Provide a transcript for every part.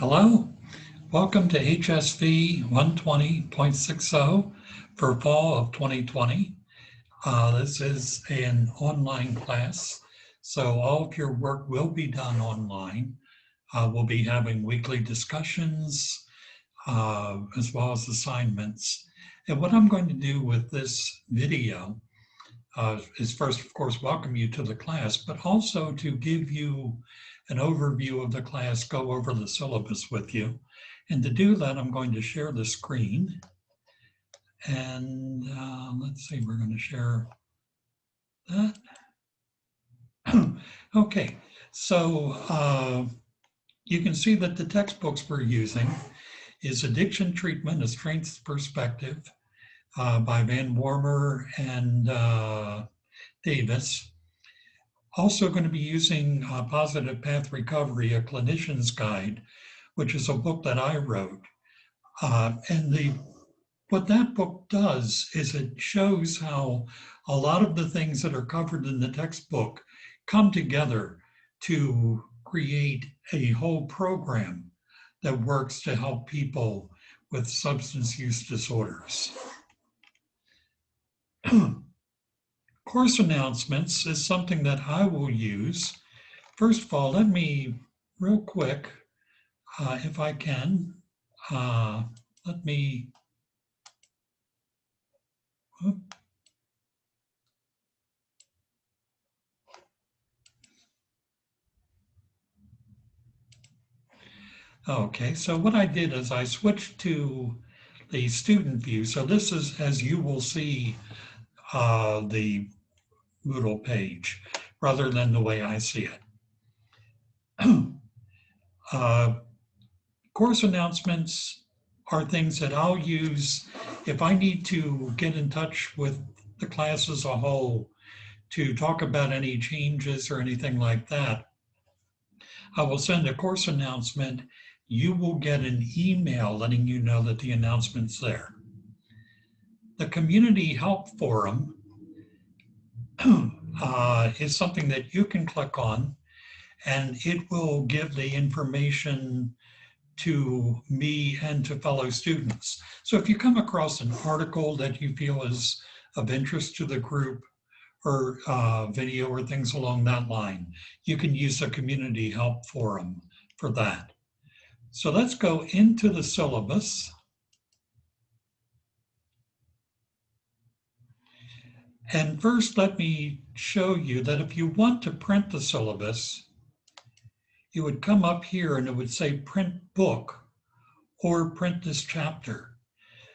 Hello, welcome to HSV 120.60 for fall of 2020. This is an online class, so all of your work will be done online. We'll be having weekly discussions as well as assignments. And what I'm going to do with this video is first, of course, welcome you to the class, but also to give you an overview of the class, go over the syllabus with you. And to do that, I'm going to share the screen. And let's see, we're going to share that. Okay, so you can see that the textbooks we're using is Addiction Treatment, A Strengths Perspective by Van Wormer and Davis. Also going to be using Positive Path Recovery, A Clinician's Guide, which is a book that I wrote. What that book does is it shows how a lot of the things that are covered in the textbook come together to create a whole program that works to help people with substance use disorders. Course announcements is something that I will use. First of all, let me real quick, if I can, let me, okay, so what I did is I switched to the student view. So this is, as you will see, the Moodle page rather than the way I see it. Course announcements are things that I'll use if I need to get in touch with the class as a whole to talk about any changes or anything like that. I will send a course announcement. You will get an email letting you know that the announcement's there. The Community Help Forum is something that you can click on, and it will give the information to me and to fellow students. So if you come across an article that you feel is of interest to the group, or video or things along that line, you can use the Community Help Forum for that. So let's go into the syllabus. And first, let me show you that if you want to print the syllabus, you would come up here and it would say print book or print this chapter.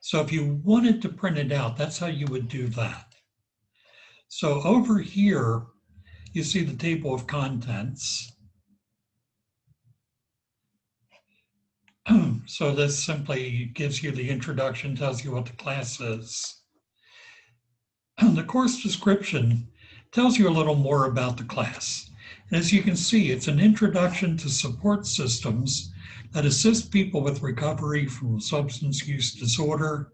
So if you wanted to print it out, that's how you would do that. So over here, you see the table of contents. So this simply gives you the introduction, tells you what the class is. The course description tells you a little more about the class. And as you can see, it's an introduction to support systems that assist people with recovery from substance use disorder.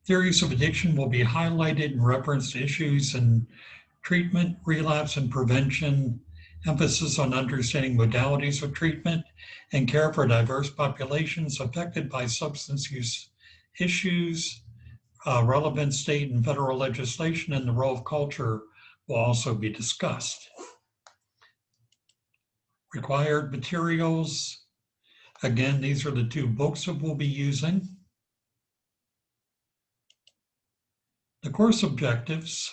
Theories of addiction will be highlighted in reference to issues in treatment, relapse, and prevention, emphasis on understanding modalities of treatment and care for diverse populations affected by substance use issues. Relevant state and federal legislation and the role of culture will also be discussed. Required materials. Again, these are the two books that we'll be using. The course objectives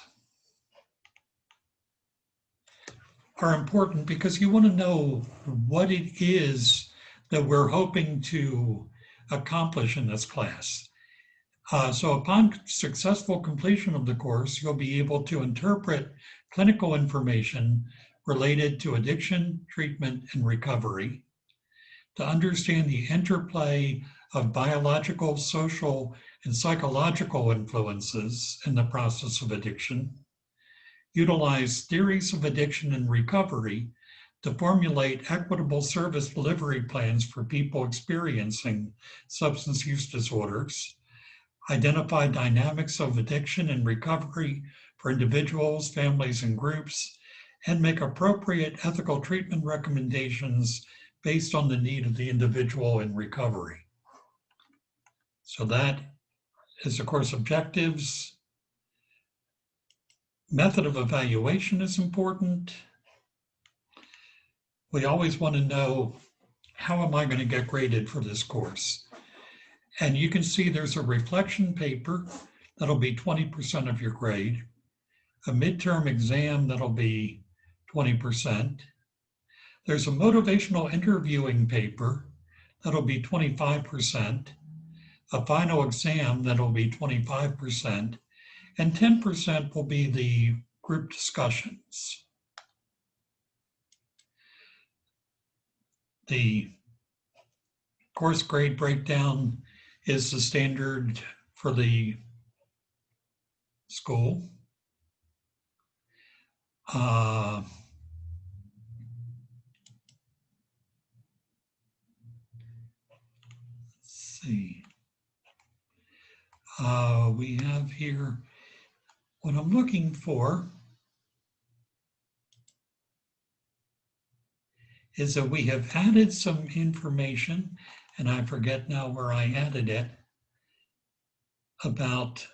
are important because you want to know what it is that we're hoping to accomplish in this class. So upon successful completion of the course, you'll be able to interpret clinical information related to addiction, treatment, and recovery, to understand the interplay of biological, social, and psychological influences in the process of addiction, utilize theories of addiction and recovery to formulate equitable service delivery plans for people experiencing substance use disorders, identify dynamics of addiction and recovery for individuals, families, and groups, and make appropriate ethical treatment recommendations based on the need of the individual in recovery. So that is, of course, objectives. Method of evaluation is important. We always want to know, how am I going to get graded for this course? And you can see there's a reflection paper that'll be 20% of your grade, a midterm exam that'll be 20%. There's a motivational interviewing paper that'll be 25%, a final exam that'll be 25%, and 10% will be the group discussions. The course grade breakdown is the standard for the school. Let's see. We have here, what I'm looking for is that we have added some information, and I forget now where I added it, about,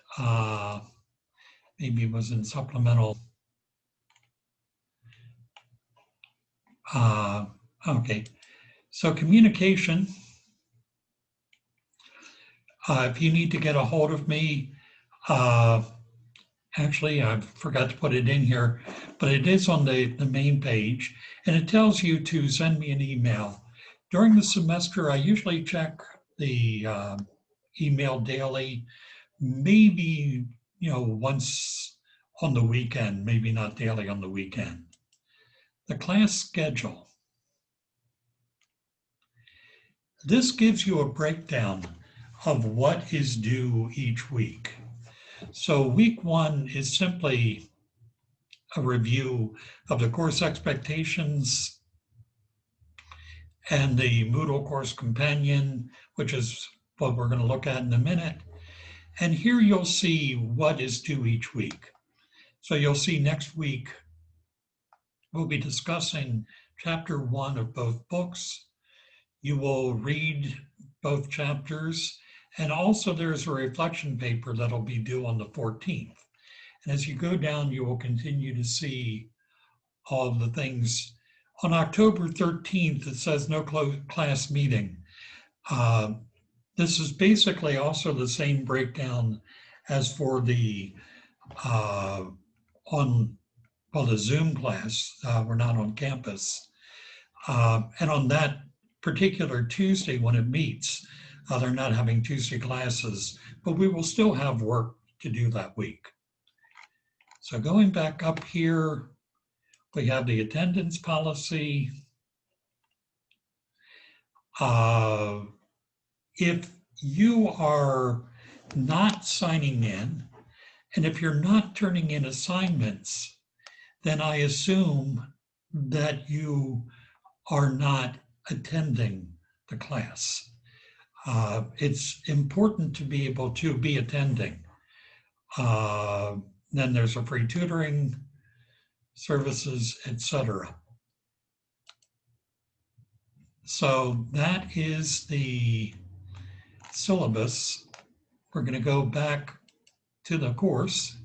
maybe it was in supplemental. Okay, so communication. If you need to get a hold of me, actually, I forgot to put it in here, but it is on the main page, and it tells you to send me an email. During the semester, I usually check the email daily, maybe, once on the weekend, maybe not daily on the weekend. The class schedule. This gives you a breakdown of what is due each week. So week 1 is simply a review of the course expectations and the Moodle course companion, which is what we're going to look at in a minute. And here you'll see what is due each week. So you'll see next week, we'll be discussing chapter 1 of both books. You will read both chapters, and also there's a reflection paper that'll be due on the 14th. And as you go down, you will continue to see all of the things. On October 13th, it says no class meeting. This is basically also the same breakdown as for the the Zoom class. We're not on campus. And on that particular Tuesday when it meets, they're not having Tuesday classes, but we will still have work to do that week. So going back up here, we have the attendance policy. If you are not signing in, and if you're not turning in assignments, then I assume that you are not attending the class. It's important to be able to be attending. Then there's a free tutoring services, etc. So that is the syllabus. We're going to go back to the course.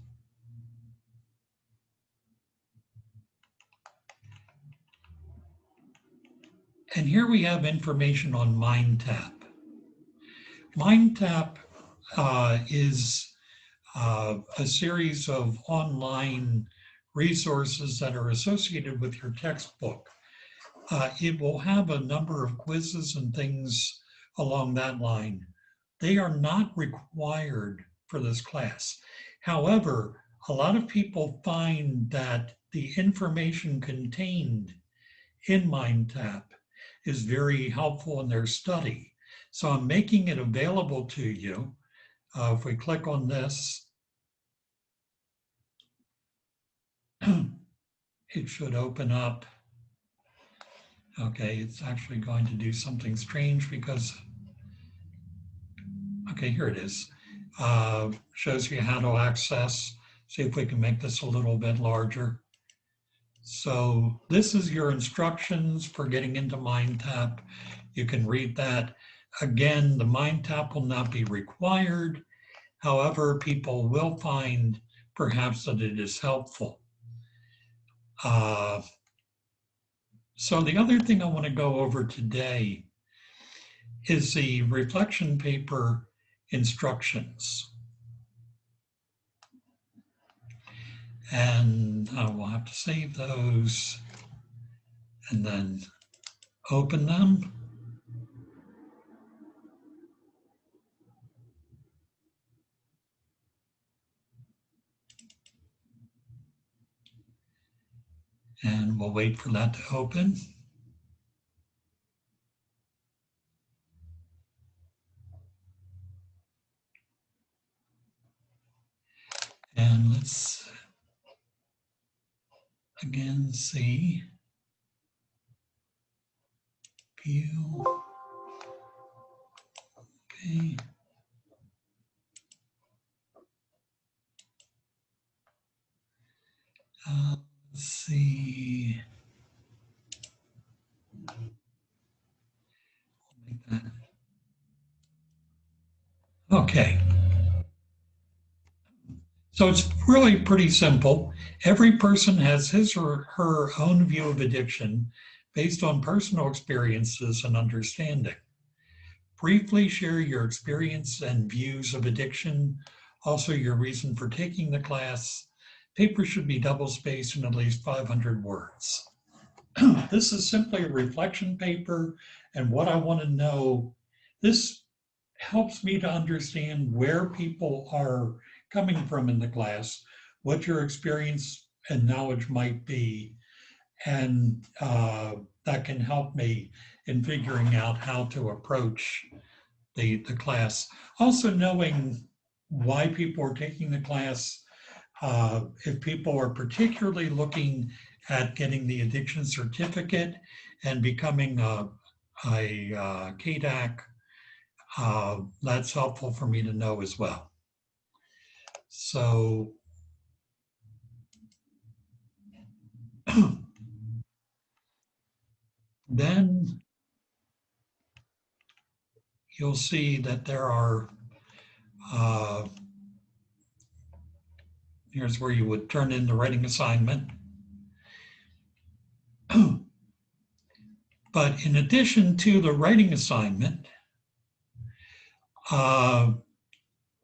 And here we have information on MindTap. MindTap is a series of online resources that are associated with your textbook. It will have a number of quizzes and things along that line. They are not required for this class. However, a lot of people find that the information contained in MindTap is very helpful in their study. So I'm making it available to you. If we click on this, it should open up. Okay, it's actually going to do something strange because, okay, here it is. Shows you how to access. See if we can make this a little bit larger. So this is your instructions for getting into MindTap. You can read that. Again, the MindTap will not be required. However, people will find perhaps that it is helpful. So the other thing I want to go over today is the reflection paper instructions. And I will have to save those and then open them. And we'll wait for that to open. And let's again see, view, okay. Let's see. Okay. So it's really pretty simple. Every person has his or her own view of addiction based on personal experiences and understanding. Briefly share your experience and views of addiction, also your reason for taking the class. Paper should be double-spaced and at least 500 words. This is simply a reflection paper, and what I want to know, this helps me to understand where people are coming from in the class, what your experience and knowledge might be, and that can help me in figuring out how to approach the class. Also knowing why people are taking the class, if people are particularly looking at getting the addiction certificate and becoming a KDAC, that's helpful for me to know as well. So then you'll see that there are, here's where you would turn in the writing assignment. But in addition to the writing assignment,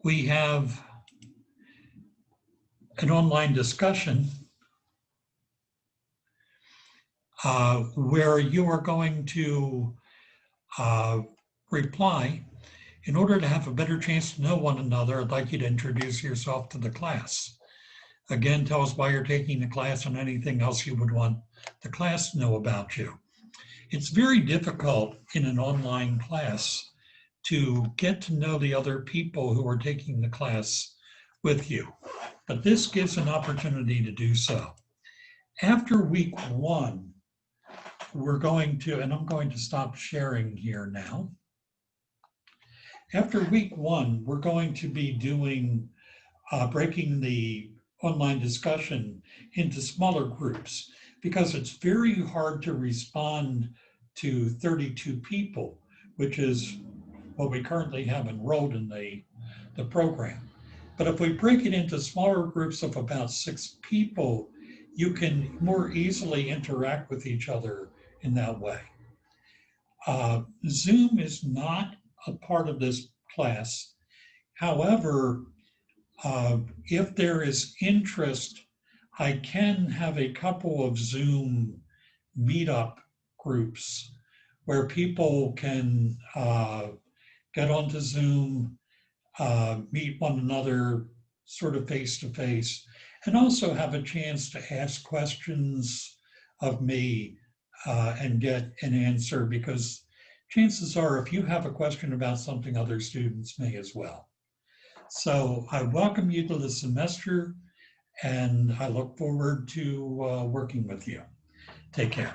we have an online discussion where you are going to reply. In order to have a better chance to know one another, I'd like you to introduce yourself to the class. Again, tell us why you're taking the class and anything else you would want the class to know about you. It's very difficult in an online class to get to know the other people who are taking the class with you, but this gives an opportunity to do so. After week one, we're going to, and I'm going to stop sharing here now. After week one, we're going to be doing, breaking the online discussion into smaller groups because it's very hard to respond to 32 people, which is what we currently have enrolled in the program. But if we break it into smaller groups of about 6 people, you can more easily interact with each other in that way. Zoom is not a part of this class. However, if there is interest, I can have a couple of Zoom meetup groups where people can get onto Zoom, meet one another sort of face to face, and also have a chance to ask questions of me and get an answer, because chances are if you have a question about something, other students may as well. So I welcome you to the semester, and I look forward to working with you. Take care.